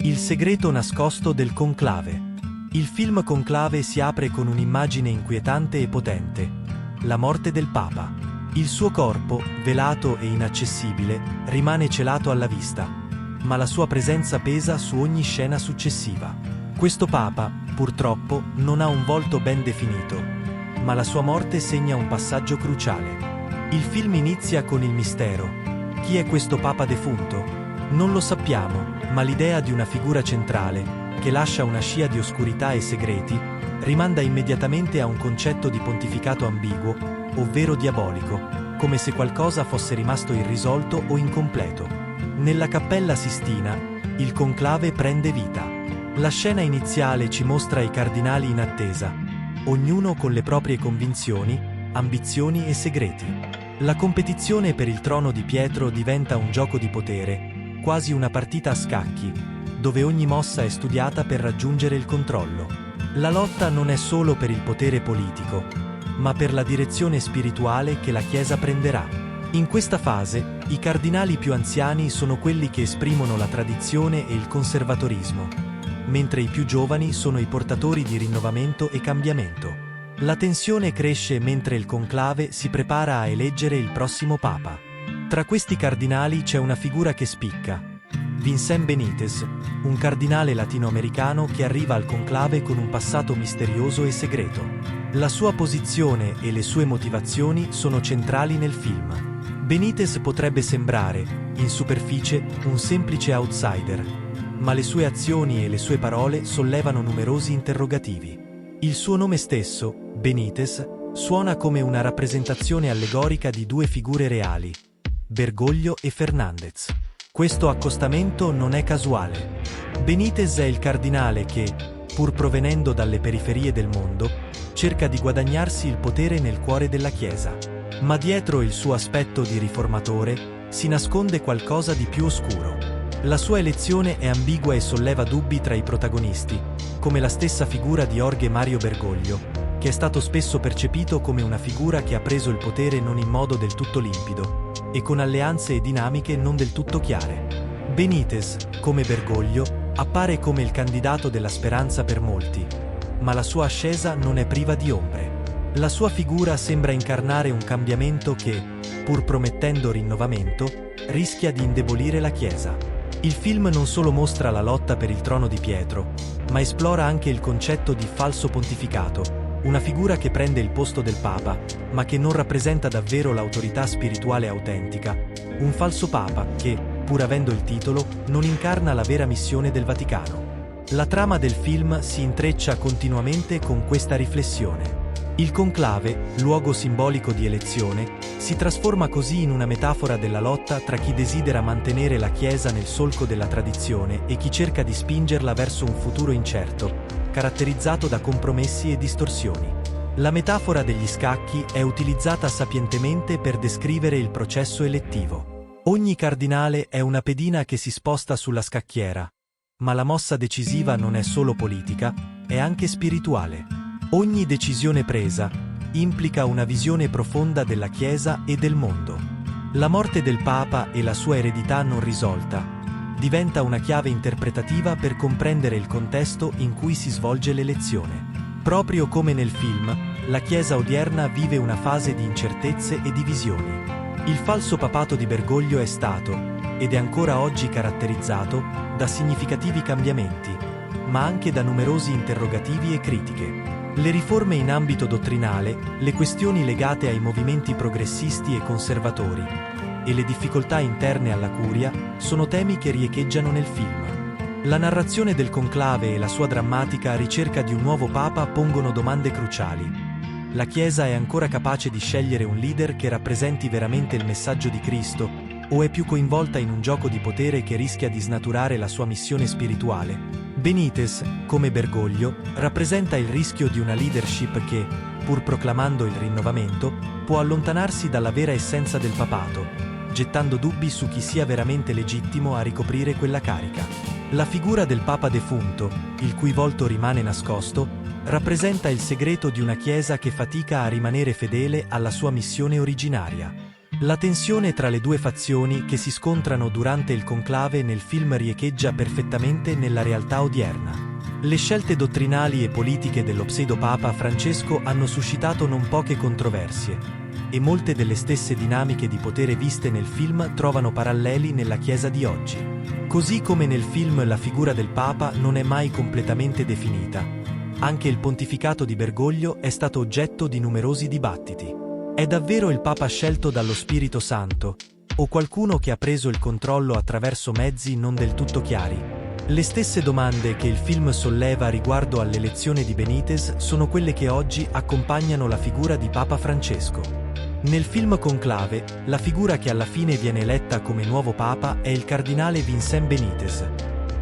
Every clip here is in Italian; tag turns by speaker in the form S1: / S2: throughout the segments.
S1: Il segreto nascosto del conclave. Il film Conclave si apre con un'immagine inquietante e potente: la morte del Papa. Il suo corpo, velato e inaccessibile, rimane celato alla vista, ma la sua presenza pesa su ogni scena successiva. Questo Papa, purtroppo, non ha un volto ben definito, ma la sua morte segna un passaggio cruciale. Il film inizia con il mistero. Chi è questo Papa defunto? Non lo sappiamo, ma l'idea di una figura centrale, che lascia una scia di oscurità e segreti, rimanda immediatamente a un concetto di pontificato ambiguo, ovvero diabolico, come se qualcosa fosse rimasto irrisolto o incompleto. Nella Cappella Sistina, il conclave prende vita. La scena iniziale ci mostra i cardinali in attesa, ognuno con le proprie convinzioni, ambizioni e segreti. La competizione per il trono di Pietro diventa un gioco di potere, quasi una partita a scacchi, dove ogni mossa è studiata per raggiungere il controllo. La lotta non è solo per il potere politico, ma per la direzione spirituale che la Chiesa prenderà. In questa fase, i cardinali più anziani sono quelli che esprimono la tradizione e il conservatorismo, mentre i più giovani sono i portatori di rinnovamento e cambiamento. La tensione cresce mentre il conclave si prepara a eleggere il prossimo Papa. Tra questi cardinali c'è una figura che spicca: Vicente Benítez, un cardinale latinoamericano che arriva al conclave con un passato misterioso e segreto. La sua posizione e le sue motivazioni sono centrali nel film. Benítez potrebbe sembrare, in superficie, un semplice outsider, ma le sue azioni e le sue parole sollevano numerosi interrogativi. Il suo nome stesso, Benítez, suona come una rappresentazione allegorica di due figure reali: Bergoglio e Fernández. Questo accostamento non è casuale. Benítez è il cardinale che, pur provenendo dalle periferie del mondo, cerca di guadagnarsi il potere nel cuore della Chiesa. Ma dietro il suo aspetto di riformatore si nasconde qualcosa di più oscuro. La sua elezione è ambigua e solleva dubbi tra i protagonisti, come la stessa figura di Jorge Mario Bergoglio, che è stato spesso percepito come una figura che ha preso il potere non in modo del tutto limpido, e con alleanze e dinamiche non del tutto chiare. Benítez, come Bergoglio, appare come il candidato della speranza per molti, ma la sua ascesa non è priva di ombre. La sua figura sembra incarnare un cambiamento che, pur promettendo rinnovamento, rischia di indebolire la Chiesa. Il film non solo mostra la lotta per il trono di Pietro, ma esplora anche il concetto di falso pontificato, una figura che prende il posto del Papa, ma che non rappresenta davvero l'autorità spirituale autentica. Un falso Papa che, pur avendo il titolo, non incarna la vera missione del Vaticano. La trama del film si intreccia continuamente con questa riflessione. Il conclave, luogo simbolico di elezione, si trasforma così in una metafora della lotta tra chi desidera mantenere la Chiesa nel solco della tradizione e chi cerca di spingerla verso un futuro incerto, caratterizzato da compromessi e distorsioni. La metafora degli scacchi è utilizzata sapientemente per descrivere il processo elettivo. Ogni cardinale è una pedina che si sposta sulla scacchiera, ma la mossa decisiva non è solo politica, è anche spirituale. Ogni decisione presa implica una visione profonda della Chiesa e del mondo. La morte del Papa e la sua eredità non risolta diventa una chiave interpretativa per comprendere il contesto in cui si svolge l'elezione. Proprio come nel film, la Chiesa odierna vive una fase di incertezze e divisioni. Il falso papato di Bergoglio è stato, ed è ancora oggi caratterizzato, da significativi cambiamenti, ma anche da numerosi interrogativi e critiche. Le riforme in ambito dottrinale, le questioni legate ai movimenti progressisti e conservatori, e le difficoltà interne alla curia sono temi che riecheggiano nel film. La narrazione del conclave e la sua drammatica ricerca di un nuovo Papa pongono domande cruciali. La Chiesa è ancora capace di scegliere un leader che rappresenti veramente il messaggio di Cristo, o è più coinvolta in un gioco di potere che rischia di snaturare la sua missione spirituale? Benítez, come Bergoglio, rappresenta il rischio di una leadership che, pur proclamando il rinnovamento, può allontanarsi dalla vera essenza del papato, gettando dubbi su chi sia veramente legittimo a ricoprire quella carica. La figura del Papa defunto, il cui volto rimane nascosto, rappresenta il segreto di una Chiesa che fatica a rimanere fedele alla sua missione originaria. La tensione tra le due fazioni che si scontrano durante il conclave nel film riecheggia perfettamente nella realtà odierna. Le scelte dottrinali e politiche dello pseudo-papa Francesco hanno suscitato non poche controversie, e molte delle stesse dinamiche di potere viste nel film trovano paralleli nella Chiesa di oggi. Così come nel film la figura del Papa non è mai completamente definita, anche il pontificato di Bergoglio è stato oggetto di numerosi dibattiti. È davvero il Papa scelto dallo Spirito Santo, o qualcuno che ha preso il controllo attraverso mezzi non del tutto chiari? Le stesse domande che il film solleva riguardo all'elezione di Benítez sono quelle che oggi accompagnano la figura di Papa Francesco. Nel film Conclave, la figura che alla fine viene eletta come nuovo Papa è il cardinale Vincent Benítez,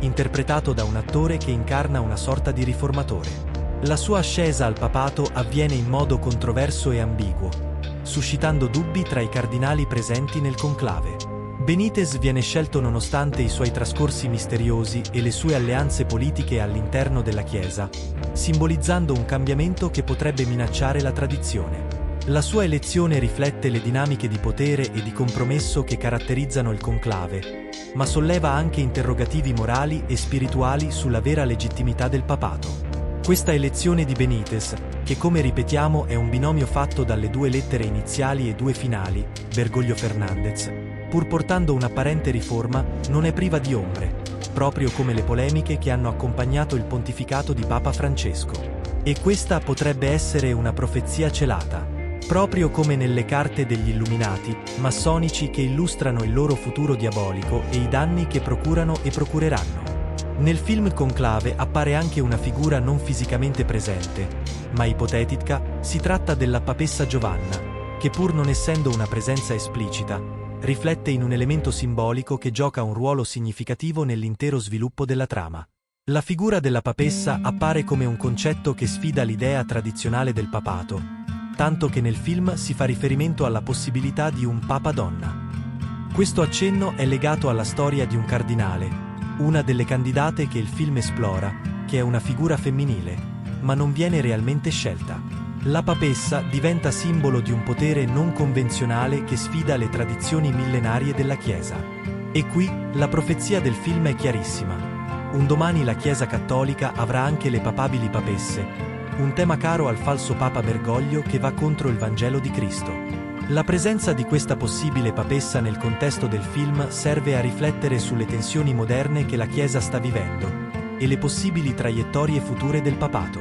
S1: interpretato da un attore che incarna una sorta di riformatore. La sua ascesa al papato avviene in modo controverso e ambiguo, suscitando dubbi tra i cardinali presenti nel conclave. Benítez viene scelto nonostante i suoi trascorsi misteriosi e le sue alleanze politiche all'interno della Chiesa, simbolizzando un cambiamento che potrebbe minacciare la tradizione. La sua elezione riflette le dinamiche di potere e di compromesso che caratterizzano il conclave, ma solleva anche interrogativi morali e spirituali sulla vera legittimità del papato. Questa elezione di Benítez, che come ripetiamo è un binomio fatto dalle due lettere iniziali e due finali, Bergoglio-Fernandez, pur portando un'apparente riforma, non è priva di ombre, proprio come le polemiche che hanno accompagnato il pontificato di Papa Francesco. E questa potrebbe essere una profezia celata, proprio come nelle carte degli Illuminati, massonici che illustrano il loro futuro diabolico e i danni che procurano e procureranno. Nel film Conclave appare anche una figura non fisicamente presente, ma ipotetica. Si tratta della papessa Giovanna, che pur non essendo una presenza esplicita, riflette in un elemento simbolico che gioca un ruolo significativo nell'intero sviluppo della trama. La figura della papessa appare come un concetto che sfida l'idea tradizionale del papato, tanto che nel film si fa riferimento alla possibilità di un papa donna. Questo accenno è legato alla storia di un cardinale, una delle candidate che il film esplora, che è una figura femminile, ma non viene realmente scelta. La papessa diventa simbolo di un potere non convenzionale che sfida le tradizioni millenarie della Chiesa. E qui, la profezia del film è chiarissima. Un domani la Chiesa cattolica avrà anche le papabili papesse, un tema caro al falso Papa Bergoglio che va contro il Vangelo di Cristo. La presenza di questa possibile papessa nel contesto del film serve a riflettere sulle tensioni moderne che la Chiesa sta vivendo e le possibili traiettorie future del papato.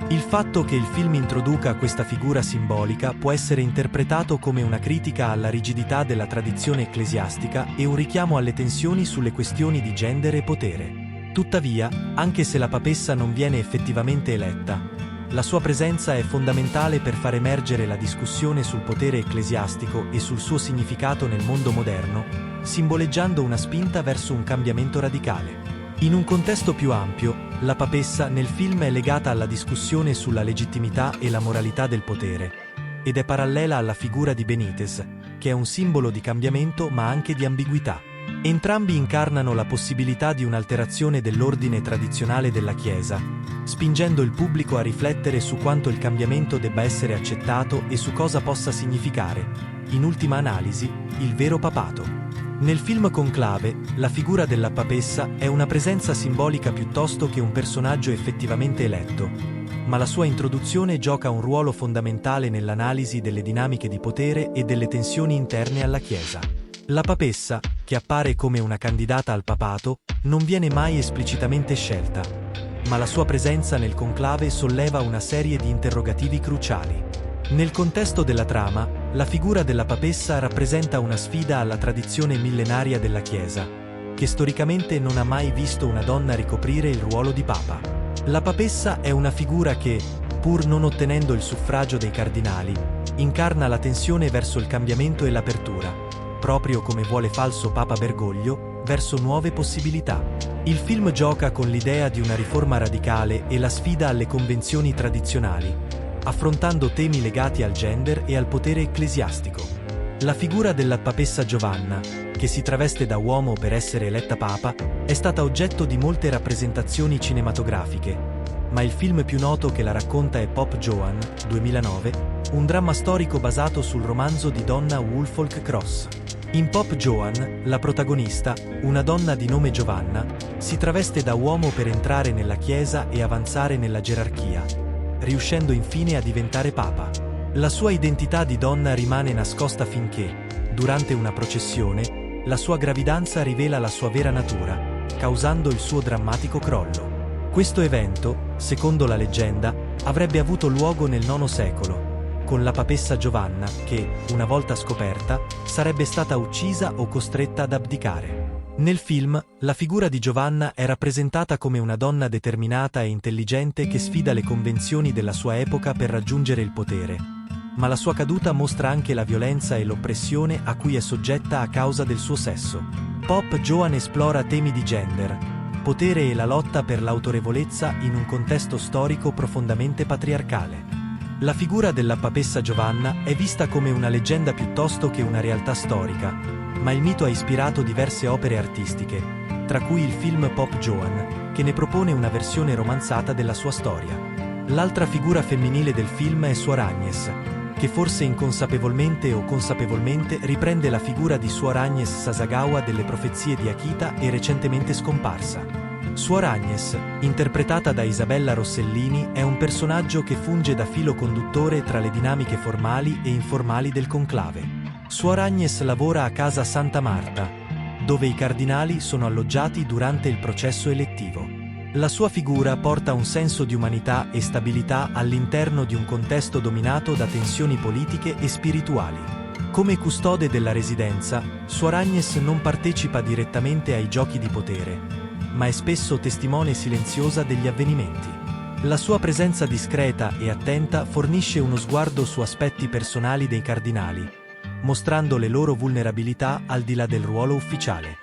S1: Il fatto che il film introduca questa figura simbolica può essere interpretato come una critica alla rigidità della tradizione ecclesiastica e un richiamo alle tensioni sulle questioni di gender e potere. Tuttavia, anche se la papessa non viene effettivamente eletta, la sua presenza è fondamentale per far emergere la discussione sul potere ecclesiastico e sul suo significato nel mondo moderno, simboleggiando una spinta verso un cambiamento radicale. In un contesto più ampio, la papessa nel film è legata alla discussione sulla legittimità e la moralità del potere, ed è parallela alla figura di Benítez, che è un simbolo di cambiamento ma anche di ambiguità. Entrambi incarnano la possibilità di un'alterazione dell'ordine tradizionale della Chiesa, spingendo il pubblico a riflettere su quanto il cambiamento debba essere accettato e su cosa possa significare, in ultima analisi, il vero papato. Nel film Conclave, la figura della papessa è una presenza simbolica piuttosto che un personaggio effettivamente eletto, ma la sua introduzione gioca un ruolo fondamentale nell'analisi delle dinamiche di potere e delle tensioni interne alla Chiesa. La papessa, che appare come una candidata al papato, non viene mai esplicitamente scelta, ma la sua presenza nel conclave solleva una serie di interrogativi cruciali. Nel contesto della trama, la figura della papessa rappresenta una sfida alla tradizione millenaria della Chiesa, che storicamente non ha mai visto una donna ricoprire il ruolo di papa. La papessa è una figura che, pur non ottenendo il suffragio dei cardinali, incarna la tensione verso il cambiamento e l'apertura, proprio come vuole falso Papa Bergoglio, verso nuove possibilità. Il film gioca con l'idea di una riforma radicale e la sfida alle convenzioni tradizionali, affrontando temi legati al gender e al potere ecclesiastico. La figura della papessa Giovanna, che si traveste da uomo per essere eletta papa, è stata oggetto di molte rappresentazioni cinematografiche, ma il film più noto che la racconta è Pope Joan, 2009, un dramma storico basato sul romanzo di Donna Woolfolk Cross. In Pop Joan, la protagonista, una donna di nome Giovanna, si traveste da uomo per entrare nella chiesa e avanzare nella gerarchia, riuscendo infine a diventare papa. La sua identità di donna rimane nascosta finché, durante una processione, la sua gravidanza rivela la sua vera natura, causando il suo drammatico crollo. Questo evento, secondo la leggenda, avrebbe avuto luogo nel IX secolo, con la papessa Giovanna che, una volta scoperta, sarebbe stata uccisa o costretta ad abdicare. Nel film, la figura di Giovanna è rappresentata come una donna determinata e intelligente che sfida le convenzioni della sua epoca per raggiungere il potere, ma la sua caduta mostra anche la violenza e l'oppressione a cui è soggetta a causa del suo sesso. Pop Joan esplora temi di gender, potere e la lotta per l'autorevolezza in un contesto storico profondamente patriarcale. La figura della papessa Giovanna è vista come una leggenda piuttosto che una realtà storica, ma il mito ha ispirato diverse opere artistiche, tra cui il film Pop Joan, che ne propone una versione romanzata della sua storia. L'altra figura femminile del film è Suor Agnes, che forse inconsapevolmente o consapevolmente riprende la figura di Suor Agnes Sasagawa delle profezie di Akita e recentemente scomparsa. Suor Agnes, interpretata da Isabella Rossellini, è un personaggio che funge da filo conduttore tra le dinamiche formali e informali del conclave. Suor Agnes lavora a casa Santa Marta, dove i cardinali sono alloggiati durante il processo elettivo. La sua figura porta un senso di umanità e stabilità all'interno di un contesto dominato da tensioni politiche e spirituali. Come custode della residenza, Suor Agnes non partecipa direttamente ai giochi di potere, ma è spesso testimone silenziosa degli avvenimenti. La sua presenza discreta e attenta fornisce uno sguardo su aspetti personali dei cardinali, mostrando le loro vulnerabilità al di là del ruolo ufficiale.